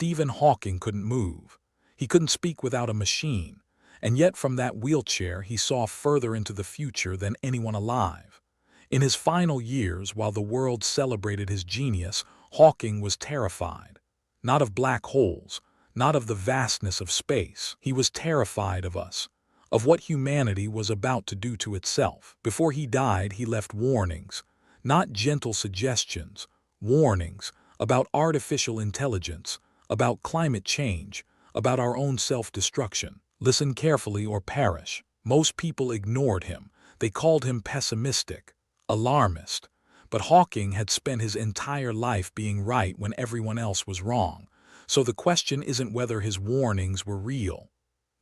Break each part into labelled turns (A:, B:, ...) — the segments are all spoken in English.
A: Stephen Hawking couldn't move. He couldn't speak without a machine, and yet from that wheelchair he saw further into the future than anyone alive. In his final years, while the world celebrated his genius, Hawking was terrified. Not of black holes, not of the vastness of space. He was terrified of us, of what humanity was about to do to itself. Before he died, he left warnings, not gentle suggestions, warnings about artificial intelligence, about climate change, about our own self-destruction. Listen carefully or perish. Most people ignored him. They called him pessimistic, alarmist. But Hawking had spent his entire life being right when everyone else was wrong. So the question isn't whether his warnings were real.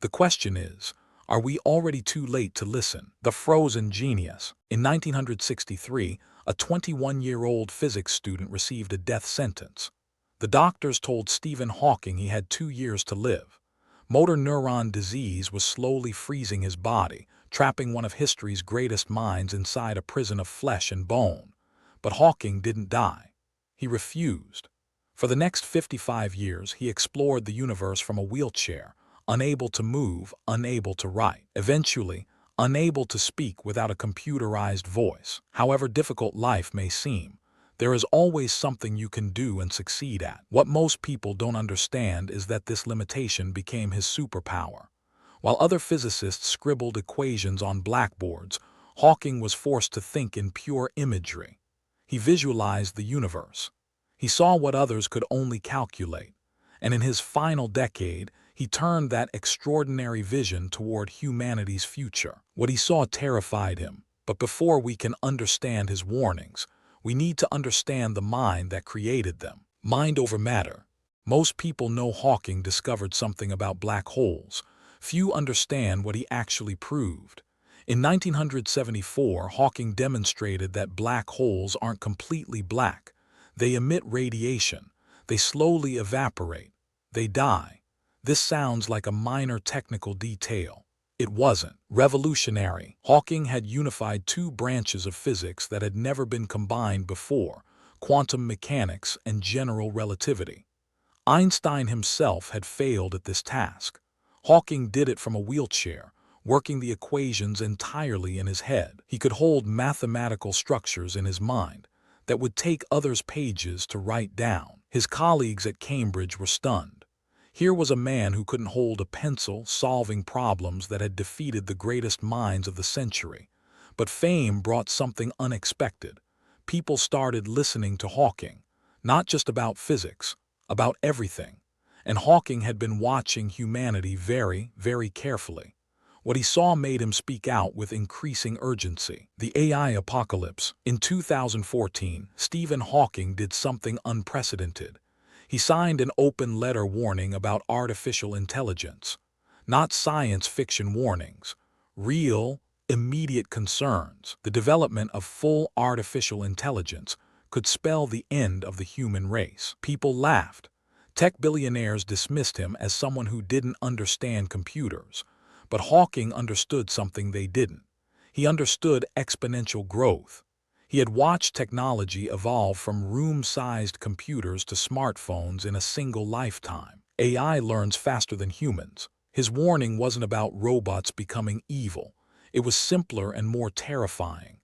A: The question is, are we already too late to listen? The frozen genius. In 1963, a 21-year-old physics student received a death sentence. The doctors told Stephen Hawking he had 2 years to live. Motor neuron disease was slowly freezing his body, trapping one of history's greatest minds inside a prison of flesh and bone. But Hawking didn't die. He refused. For the next 55 years, he explored the universe from a wheelchair, unable to move, unable to write. Eventually, unable to speak without a computerized voice. However difficult life may seem, there is always something you can do and succeed at. What most people don't understand is that this limitation became his superpower. While other physicists scribbled equations on blackboards, Hawking was forced to think in pure imagery. He visualized the universe. He saw what others could only calculate. And in his final decade, he turned that extraordinary vision toward humanity's future. What he saw terrified him. But before we can understand his warnings, we need to understand the mind that created them. Mind over matter. Most people know Hawking discovered something about black holes. Few understand what he actually proved. In 1974, Hawking demonstrated that black holes aren't completely black. They emit radiation. They slowly evaporate. They die. This sounds like a minor technical detail. It wasn't. Revolutionary. Hawking had unified 2 branches of physics that had never been combined before: quantum mechanics and general relativity. Einstein himself had failed at this task. Hawking did it from a wheelchair, working the equations entirely in his head. He could hold mathematical structures in his mind that would take others' pages to write down. His colleagues at Cambridge were stunned. Here was a man who couldn't hold a pencil, solving problems that had defeated the greatest minds of the century. But fame brought something unexpected. People started listening to Hawking, not just about physics, about everything. And Hawking had been watching humanity very, very carefully. What he saw made him speak out with increasing urgency. The AI apocalypse. In 2014, Stephen Hawking did something unprecedented. He signed an open letter warning about artificial intelligence. Not science fiction warnings. Real, immediate concerns. The development of full artificial intelligence could spell the end of the human race. People laughed. Tech billionaires dismissed him as someone who didn't understand computers. But Hawking understood something they didn't. He understood exponential growth. He had watched technology evolve from room-sized computers to smartphones in a single lifetime. AI learns faster than humans. His warning wasn't about robots becoming evil. It was simpler and more terrifying.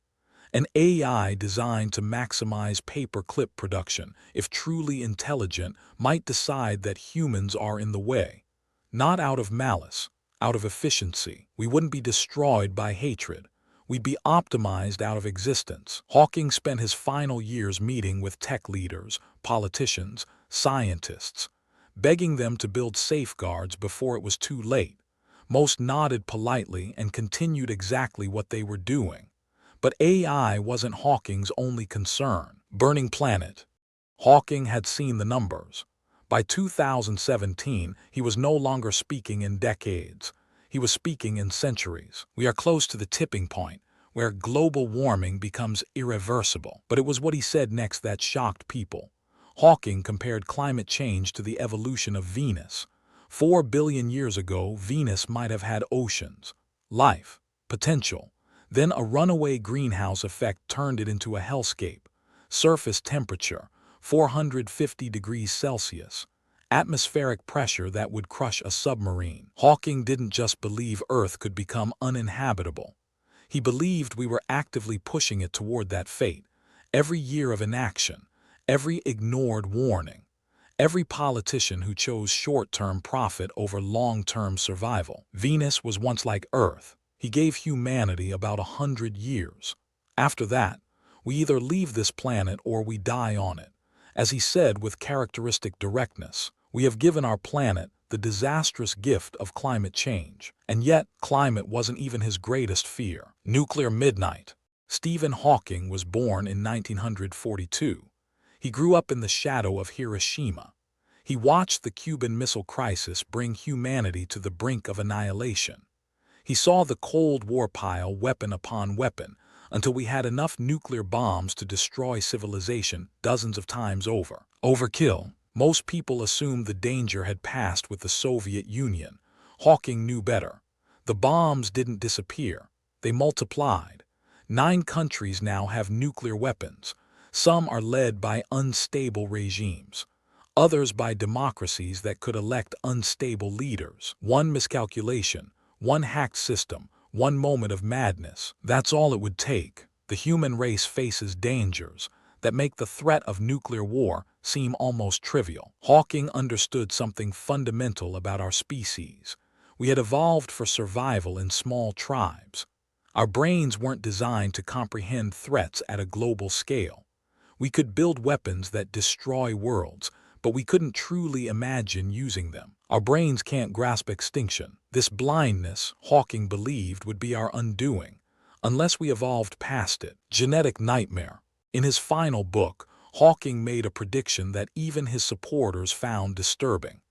A: An AI designed to maximize paper-clip production, if truly intelligent, might decide that humans are in the way. Not out of malice, out of efficiency. We wouldn't be destroyed by hatred. We'd be optimized out of existence. Hawking spent his final years meeting with tech leaders, politicians, scientists, begging them to build safeguards before it was too late. Most nodded politely and continued exactly what they were doing. But AI wasn't Hawking's only concern. Burning planet. Hawking had seen the numbers. By 2017, he was no longer speaking in decades. He was speaking in centuries. We are close to the tipping point, where global warming becomes irreversible. But it was what he said next that shocked people. Hawking compared climate change to the evolution of Venus. 4 billion years ago, Venus might have had oceans, life, potential. Then a runaway greenhouse effect turned it into a hellscape. Surface temperature, 450 degrees Celsius. atmospheric pressure that would crush a submarine. Hawking didn't just believe Earth could become uninhabitable. He believed we were actively pushing it toward that fate. Every year of inaction, every ignored warning, every politician who chose short-term profit over long-term survival. Venus was once like Earth. He gave humanity about 100 years. After that, we either leave this planet or we die on it. As he said with characteristic directness, we have given our planet the disastrous gift of climate change. And yet, climate wasn't even his greatest fear. Nuclear midnight. Stephen Hawking was born in 1942. He grew up in the shadow of Hiroshima. He watched the Cuban Missile Crisis bring humanity to the brink of annihilation. He saw the Cold War pile weapon upon weapon until we had enough nuclear bombs to destroy civilization dozens of times over. Overkill. Most people assumed the danger had passed with the Soviet Union. Hawking knew better. The bombs didn't disappear. They multiplied. 9 countries now have nuclear weapons. Some are led by unstable regimes. Others by democracies that could elect unstable leaders. One miscalculation, one hacked system, one moment of madness. That's all it would take. The human race faces dangers that make the threat of nuclear war seem almost trivial. Hawking understood something fundamental about our species. We had evolved for survival in small tribes. Our brains weren't designed to comprehend threats at a global scale. We could build weapons that destroy worlds, but we couldn't truly imagine using them. Our brains can't grasp extinction. This blindness, Hawking believed, would be our undoing, unless we evolved past it. Genetic nightmare. In his final book, Hawking made a prediction that even his supporters found disturbing.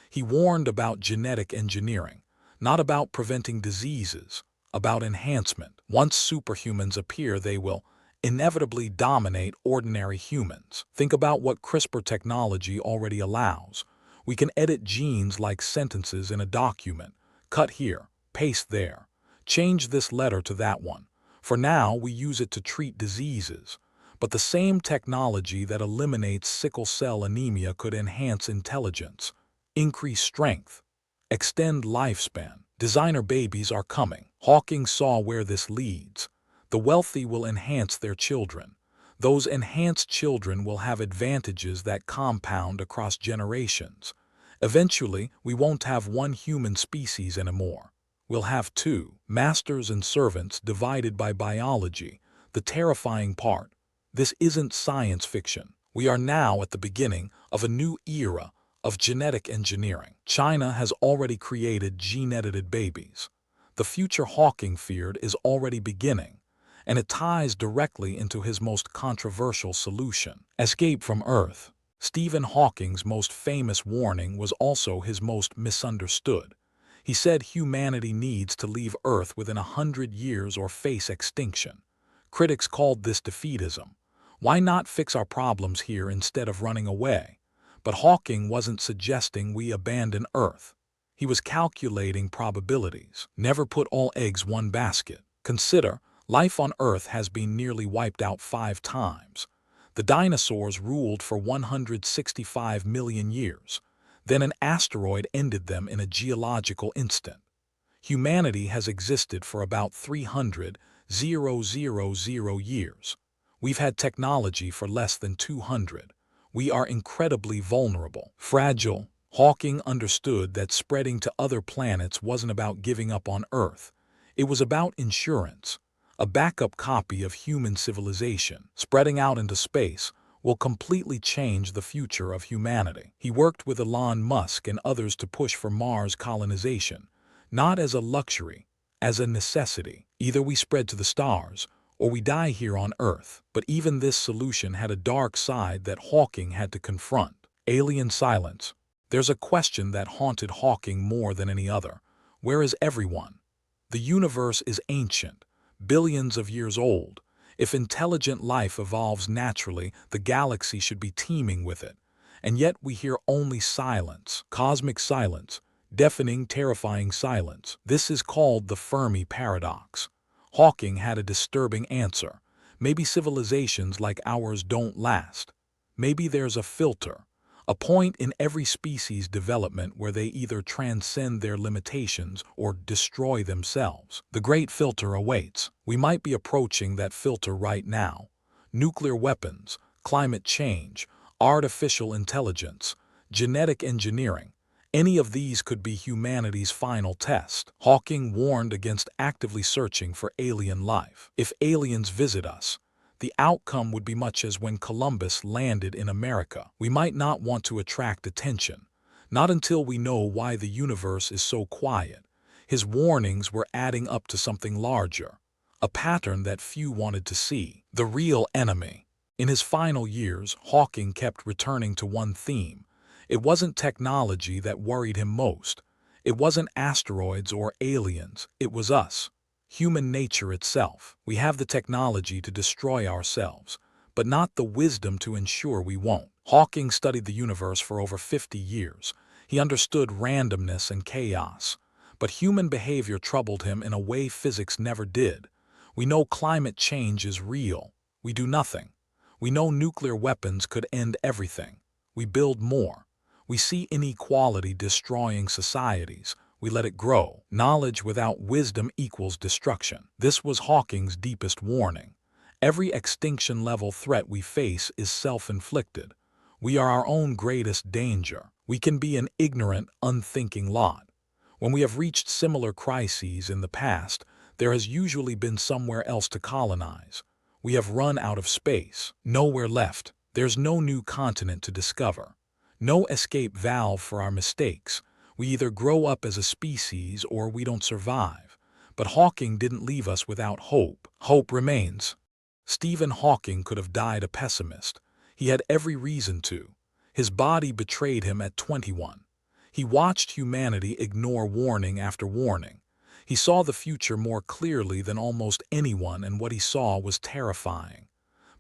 A: He warned about genetic engineering, not about preventing diseases, about enhancement. Once superhumans appear, they will inevitably dominate ordinary humans. Think about what CRISPR technology already allows. We can edit genes like sentences in a document. Cut here, paste there, change this letter to that one. For now, we use it to treat diseases. But the same technology that eliminates sickle cell anemia could enhance intelligence, increase strength, extend lifespan. Designer babies are coming. Hawking saw where this leads. The wealthy will enhance their children. Those enhanced children will have advantages that compound across generations. Eventually, we won't have one human species anymore. We'll have 2, masters and servants divided by biology. The terrifying part. This isn't science fiction. We are now at the beginning of a new era of genetic engineering. China has already created gene-edited babies. The future Hawking feared is already beginning, and it ties directly into his most controversial solution. Escape from Earth. Stephen Hawking's most famous warning was also his most misunderstood. He said humanity needs to leave Earth within 100 years or face extinction. Critics called this defeatism. Why not fix our problems here instead of running away? But Hawking wasn't suggesting we abandon Earth. He was calculating probabilities. Never put all eggs in one basket. Consider, life on Earth has been nearly wiped out 5 times. The dinosaurs ruled for 165 million years. Then an asteroid ended them in a geological instant. Humanity has existed for about 300,000 years. We've had technology for less than 200. We are incredibly vulnerable, fragile. Hawking understood that spreading to other planets wasn't about giving up on Earth. It was about insurance. A backup copy of human civilization, spreading out into space, will completely change the future of humanity. He worked with Elon Musk and others to push for Mars colonization, not as a luxury, as a necessity. Either we spread to the stars, or we die here on Earth. But even this solution had a dark side that Hawking had to confront. Alien silence. There's a question that haunted Hawking more than any other. Where is everyone? The universe is ancient, billions of years old. If intelligent life evolves naturally, the galaxy should be teeming with it. And yet we hear only silence, cosmic silence, deafening, terrifying silence. This is called the Fermi paradox. Hawking had a disturbing answer. Maybe civilizations like ours don't last. Maybe there's a filter, A point in every species' development where they either transcend their limitations or destroy themselves. The great filter awaits. We might be approaching that filter right now. Nuclear weapons, climate change, artificial intelligence, genetic engineering. Any of these could be humanity's final test. Hawking warned against actively searching for alien life. If aliens visit us, the outcome would be much as when Columbus landed in America. We might not want to attract attention, not until we know why the universe is so quiet. His warnings were adding up to something larger, a pattern that few wanted to see. The real enemy. In his final years, Hawking kept returning to one theme. It wasn't technology that worried him most. It wasn't asteroids or aliens. It was us. Human nature itself. We have the technology to destroy ourselves, but not the wisdom to ensure we won't. Hawking studied the universe for over 50 years. He understood randomness and chaos, but human behavior troubled him in a way physics never did. We know climate change is real. We do nothing. We know nuclear weapons could end everything. We build more. We see inequality destroying societies. We let it grow. Knowledge without wisdom equals destruction. This was Hawking's deepest warning. Every extinction-level threat we face is self-inflicted. We are our own greatest danger. We can be an ignorant, unthinking lot. When we have reached similar crises in the past, there has usually been somewhere else to colonize. We have run out of space. Nowhere left. There's no new continent to discover. No escape valve for our mistakes. We either grow up as a species or we don't survive. But Hawking didn't leave us without hope. Hope remains. Stephen Hawking could have died a pessimist. He had every reason to. His body betrayed him at 21. He watched humanity ignore warning after warning. He saw the future more clearly than almost anyone, and what he saw was terrifying.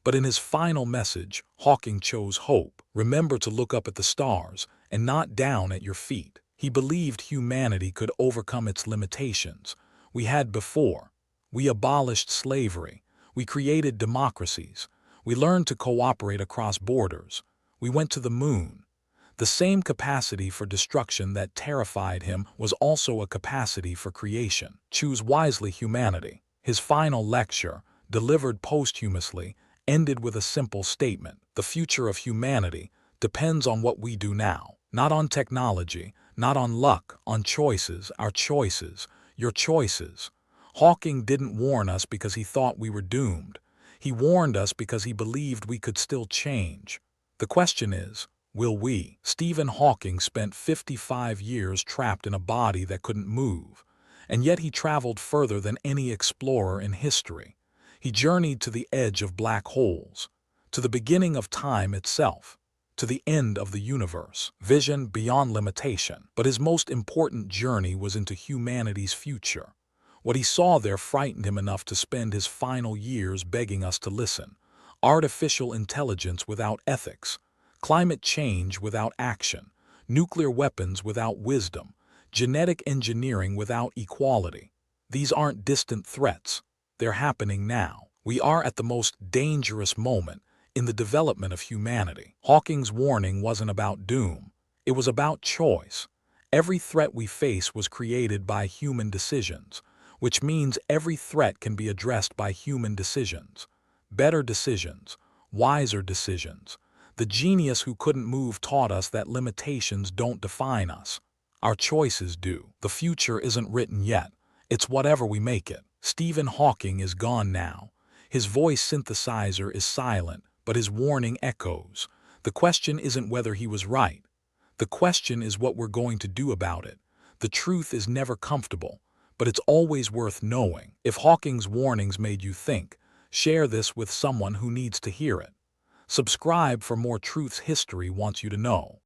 A: But in his final message, Hawking chose hope. Remember to look up at the stars and not down at your feet. He believed humanity could overcome its limitations. We had before. We abolished slavery. We created democracies. We learned to cooperate across borders. We went to the moon. The same capacity for destruction that terrified him was also a capacity for creation. Choose wisely, humanity. His final lecture, delivered posthumously, ended with a simple statement. The future of humanity depends on what we do now. Not on technology, not on luck, on choices, our choices, your choices. Hawking didn't warn us because he thought we were doomed. He warned us because he believed we could still change. The question is, will we? Stephen Hawking spent 55 years trapped in a body that couldn't move, and yet he traveled further than any explorer in history. He journeyed to the edge of black holes, to the beginning of time itself, to the end of the universe. Vision beyond limitation. But his most important journey was into humanity's future. What he saw there frightened him enough to spend his final years begging us to listen. Artificial intelligence without ethics, climate change without action, nuclear weapons without wisdom, genetic engineering without equality. These aren't distant threats. They're happening now. We are at the most dangerous moment in the development of humanity. Hawking's warning wasn't about doom. It was about choice. Every threat we face was created by human decisions, which means every threat can be addressed by human decisions. Better decisions, wiser decisions. The genius who couldn't move taught us that limitations don't define us. Our choices do. The future isn't written yet. It's whatever we make it. Stephen Hawking is gone now. His voice synthesizer is silent, but his warning echoes. The question isn't whether he was right. The question is what we're going to do about it. The truth is never comfortable, but it's always worth knowing. If Hawking's warnings made you think, share this with someone who needs to hear it. Subscribe for more truths history wants you to know.